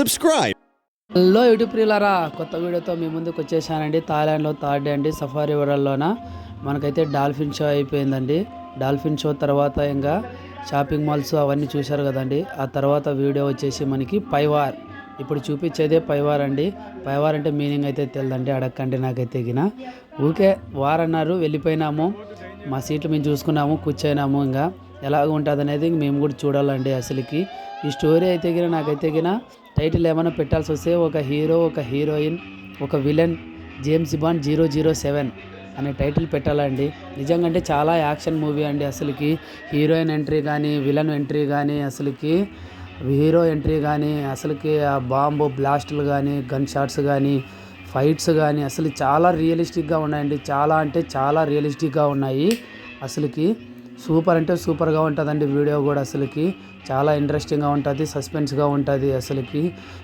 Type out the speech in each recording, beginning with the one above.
subscribe. Hello YouTube ప్రియులారా, కొత్త వీడియోతో మీ ముందుకు వచ్చేసానండి. థాయిలాండ్లో థర్డ్ డే అండి, సఫారీ వరల్డ్లోన మనకైతే డాల్ఫిన్ షో అయిపోయిందండి. డాల్ఫిన్ షో తర్వాత ఇంకా షాపింగ్ మాల్స్ అవన్నీ చూశారు కదండి. ఆ తర్వాత వీడియో వచ్చేసి మనకి పైవార్, ఇప్పుడు చూపించేదే పైవార్ అండి. పైవార్ అంటే మీనింగ్ అయితే తెలియదండి, అడగండి నాకైతే గిన. ఊకే వార్ అన్నారు, వెళ్ళిపోయినాము, మా సీట్లు మేము చూసుకున్నాము, కూర్చోయినాము. ఇంకా ఎలాగ ఉంటుంది అనేది మేము కూడా చూడాలండి. అసలుకి ఈ స్టోరీ అయితే గిన నాకైతే గిన టైటిల్ ఏమైనా పెట్టాల్సి వస్తే ఒక హీరో, ఒక హీరోయిన్, ఒక విలన్, జేమ్స్ బాండ్ 007 అనే టైటిల్ పెట్టాలండి. నిజంగా అంటే చాలా యాక్షన్ మూవీ అండి. అసలుకి హీరోయిన్ ఎంట్రీ కానీ, విలన్ ఎంట్రీ కానీ, అసలుకి హీరో ఎంట్రీ కానీ, అసలుకి ఆ బాంబు బ్లాస్టులు కానీ, గన్ షాట్స్ కానీ, ఫైట్స్ కానీ అసలు చాలా రియలిస్టిక్గా ఉన్నాయండి. చాలా అంటే చాలా రియలిస్టిక్గా ఉన్నాయి. అసలుకి సూపర్ అంటే సూపర్గా ఉంటుందండి. వీడియో కూడా అసలుకి చాలా ఇంట్రెస్టింగ్గా ఉంటుంది, సస్పెన్స్గా ఉంటుంది. అసలుకి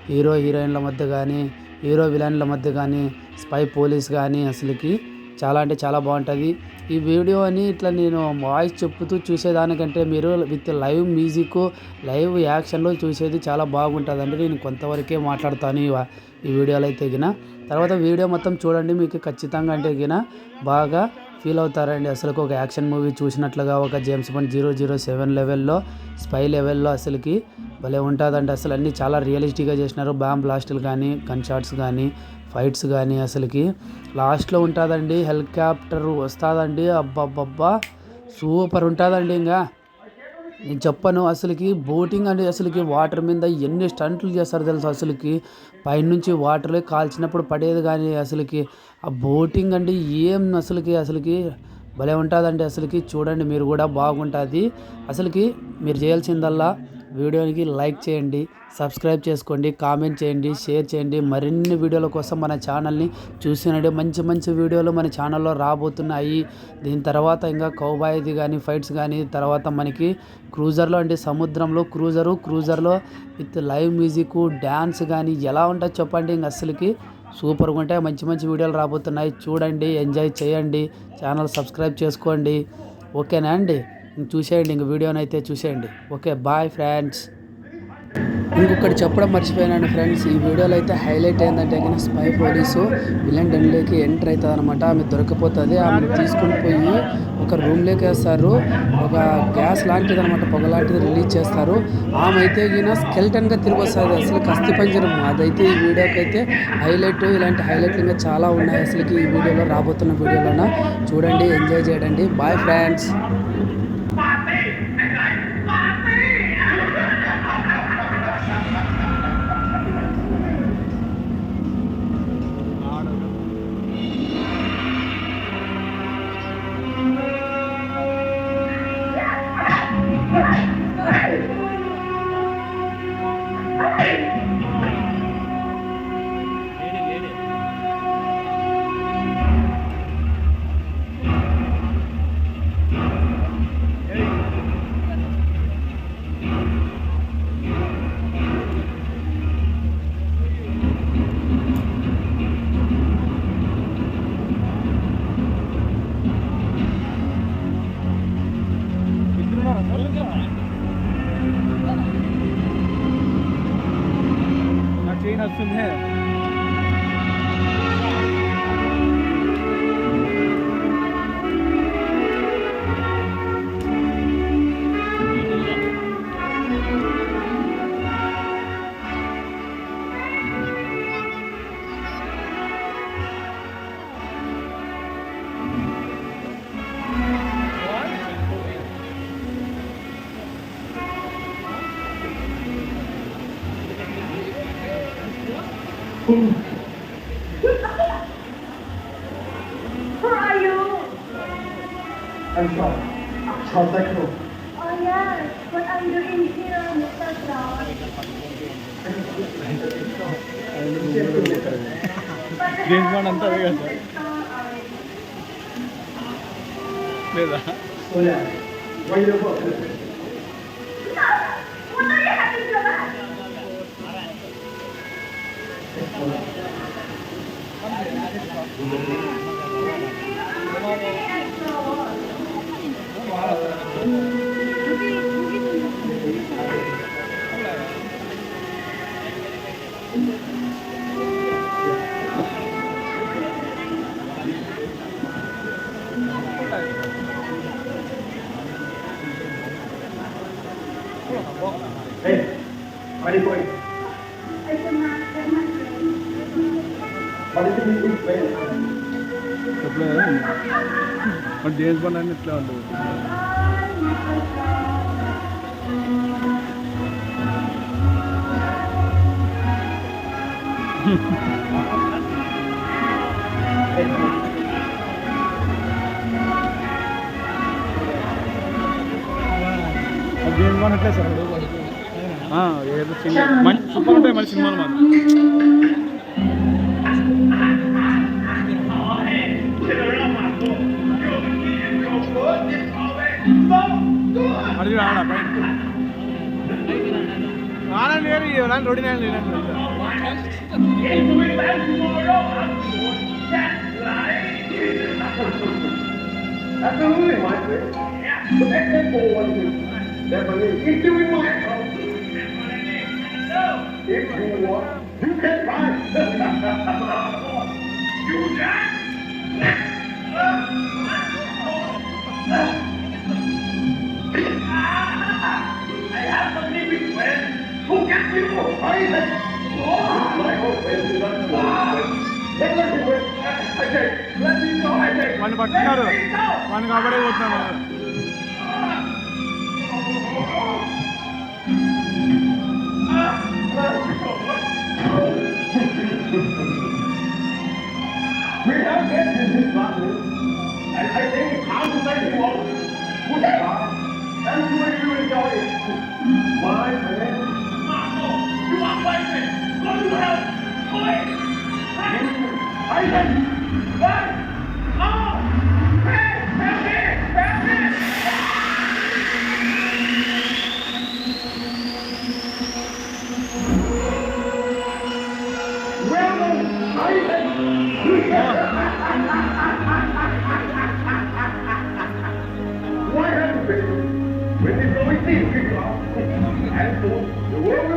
హీరో హీరోయిన్ల మధ్య కానీ, హీరో విలన్ల మధ్య కానీ, స్పై పోలీస్ కానీ అసలుకి చాలా అంటే చాలా బాగుంటుంది. ఈ వీడియోని ఇట్లా నేను వాయిస్ చెప్పుతూ చూసేదానికంటే మీరు విత్ లైవ్ మ్యూజిక్, లైవ్ యాక్షన్లో చూసేది చాలా బాగుంటుందండి. నేను కొంతవరకే మాట్లాడతాను ఈ వీడియోలో అయితే గిన. తర్వాత వీడియో మొత్తం చూడండి, మీకు ఖచ్చితంగా అంటే గిన బాగా ఫీల్ అవుతారండి. అసలు ఒక యాక్షన్ మూవీ చూసినట్లుగా, ఒక జేమ్స్ బాండ్ 007 లెవెల్లో, స్పై లెవెల్లో అసలుకి భలే ఉంటుందండి. అసలు అన్నీ చాలా రియలిస్టిక్గా చేసినారు. బాంబ్ బ్లాస్టులు కానీ, గన్ షాట్స్ కానీ, ఫైట్స్ కానీ అసలుకి లాస్ట్లో ఉంటుందండి. హెలికాప్టర్ వస్తుందండి, అబ్బబ్బబ్బా సూపర్ ఉంటుందండి. ఇంకా నేను చెప్పను, అసలుకి బోటింగ్ అంటే అసలుకి వాటర్ మీద ఎన్ని స్టంట్లు చేస్తారు తెలుసు. అసలుకి పైనుంచి వాటర్లో కాల్చినప్పుడు పడేది కానీ అసలుకి ఆ బోటింగ్ అంటే ఏం అసలుకి భలే ఉంటుందండి. అసలుకి చూడండి, మీరు కూడా బాగుంటుంది. అసలుకి మీరు చేయాల్సిందల్లా వీడియోకి లైక్ చేయండి, సబ్స్క్రైబ్ చేసుకోండి, కామెంట్ చేయండి, షేర్ చేయండి. మరిన్ని వీడియోల కోసం మన ఛానల్ని చూసినండి. మంచి మంచి వీడియోలు మన ఛానల్లో రాబోతున్నాయి. దీని తర్వాత ఇంకా కౌబాయ్ది కానీ, ఫైట్స్ కానీ, తర్వాత మనకి క్రూజర్లో అంటే సముద్రంలో క్రూజర్లో విత్ లైవ్ మ్యూజిక్, డ్యాన్స్ కానీ ఎలా ఉంటుంది చెప్పండి. ఇంక అసలుకి సూపర్గా ఉంటాయి. మంచి మంచి వీడియోలు రాబోతున్నాయి. చూడండి, ఎంజాయ్ చేయండి, ఛానల్ సబ్స్క్రైబ్ చేసుకోండి. ఓకేనా అండి? చూసేయండి, ఇంక వీడియోని అయితే చూసేయండి. Okay, bye friends. ఇంకొకటి చెప్పడం మర్చిపోయినాను ఫ్రెండ్స్, ఈ వీడియోలో అయితే హైలైట్ ఏంటంటే కానీ స్పై పోలీసు విలన్ డెన్లోకి ఎంటర్ అవుతుంది అనమాట. ఆమె దొరికిపోతుంది. ఆమెను తీసుకొని పోయి ఒక రూమ్లోకి వేస్తారు. ఒక గ్యాస్ లాంటిది అనమాట, పొగ లాంటిది రిలీజ్ చేస్తారు. ఆమె అయితే ఈయన స్కెల్టన్గా తిరిగి వస్తుంది, అసలు కస్తి పంజరం. అదైతే ఈ వీడియోకి అయితే హైలైట్. ఇలాంటి హైలైట్లు ఇంకా చాలా ఉన్నాయి అసలుకి ఈ వీడియోలో, రాబోతున్న వీడియోలోన. చూడండి, ఎంజాయ్ చేయండి. Bye friends. चेन ऑप्शन है। Who are you? I'm Sean. How's that cool? Oh yes, but I'm doing here, Mr. Shaw. James bond అంతా అవే కదా లేదా? So yeah, write your book. What are you having to that? చెప్పలేదు మరి James bond అని ఇట్లా ఉంటుంది. James bond అట్లే sir ఏదో సినిమా మంచి సూపర్ ఉంటాయి మంచి సినిమాలు మాకు. అది ఆడ ఆడండి ఇలాంటి road Absolutely, my friend. But that temple one thing. That believe. If you want, if you want, you can find. You can. I have a living friend who can be for private. My hope is not let me go. I say, let me go. I say, వాళ్ళు పట్టుకున్నారు వాళ్ళు కాబడే పోతున్నాము. We have get in this battle, and I think how to make you all good and to make you enjoy it. My friend, you are fighting. Go to hell. Go away. I said, what? Oh! Hey! Help me! Help me! Well, I said, what happened? When they go with you, and so the world will